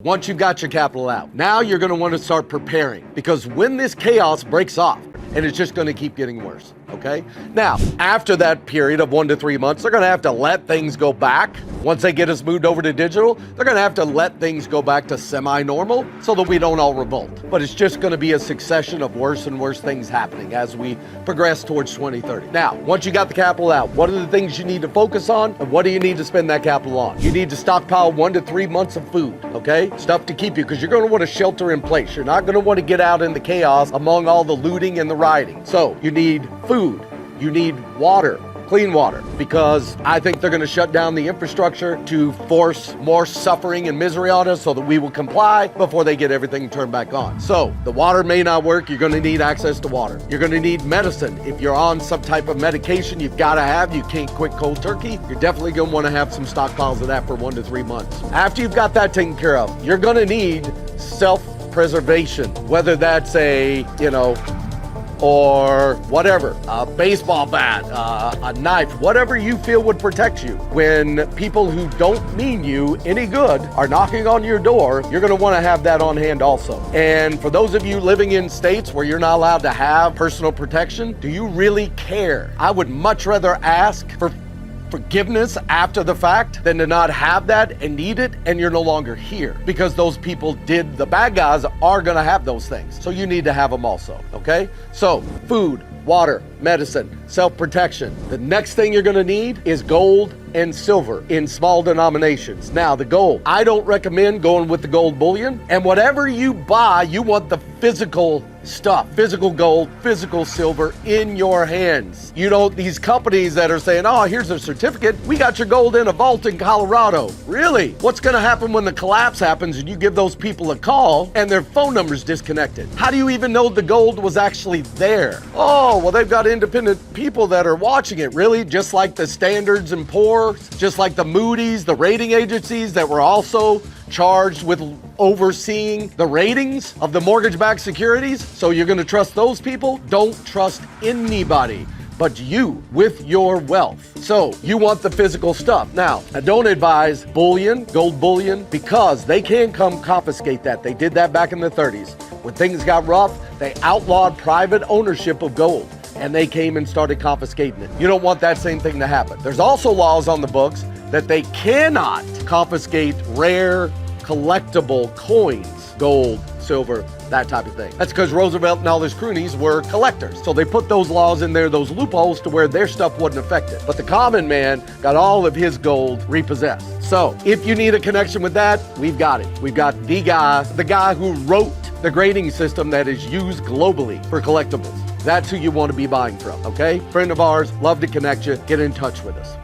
Once you've got your capital out, now you're going to want to start preparing, because when this chaos breaks off, and it's just going to keep getting worse, okay? Now, after that period of 1 to 3 months, they're going to have to let things go back. Once they get us moved over to digital, they're going to have to let things go back to semi-normal so that we don't all revolt. But it's just going to be a succession of worse and worse things happening as we progress towards 2030. Now, once you got the capital out, what are the things you need to focus on, and what do you need to spend that capital on? You need to stockpile 1 to 3 months of food, okay? Stuff to keep you, because you're going to want to shelter in place. You're not going to want to get out in the chaos among all the looting and the rioting. So you need food, you need water, clean water, because I think they're going to shut down the infrastructure to force more suffering and misery on us so that we will comply before they get everything turned back on. So the water may not work. You're going to need access to water. You're going to need medicine. If you're on some type of medication you can't quit cold turkey, you're definitely going to want to have some stockpiles of that for 1 to 3 months. After you've got that taken care of, you're going to need self-preservation, whether that's or whatever, a baseball bat, a knife, whatever you feel would protect you. When people who don't mean you any good are knocking on your door, you're going to want to have that on hand also. And for those of you living in states where you're not allowed to have personal protection, do you really care? I would much rather ask for forgiveness after the fact than to not have that and need it and you're no longer here, because those people the bad guys are going to have those things. So you need to have them also, okay? So food, water, medicine, self-protection. The next thing you're going to need is gold and silver in small denominations. Now, the gold, I don't recommend going with the gold bullion. And whatever you buy, you want the physical stuff, physical gold, physical silver in your hands. You don't, these companies that are saying, oh, here's a certificate. We got your gold in a vault in Colorado. Really? What's going to happen when the collapse happens and you give those people a call and their phone number's disconnected? How do you even know the gold was actually there? Oh, well, they've got independent people that are watching it. Really? Just like the Standards and Poor's, just like the Moody's, the rating agencies that were also charged with overseeing the ratings of the mortgage-backed securities. So you're going to trust those people? Don't trust anybody but you with your wealth. So you want the physical stuff. Now, I don't advise bullion, gold bullion, because they can come confiscate that. They did that back in the 30s. When things got rough, they outlawed private ownership of gold, and they came and started confiscating it. You don't want that same thing to happen. There's also laws on the books that they cannot confiscate rare, collectible coins, gold, silver, that type of thing. That's because Roosevelt and all his cronies were collectors. So they put those laws in there, those loopholes, to where their stuff wasn't affected. But the common man got all of his gold repossessed. So if you need a connection with that, we've got it. We've got the guy who wrote the grading system that is used globally for collectibles. That's who you want to be buying from, okay? Friend of ours, love to connect you. Get in touch with us.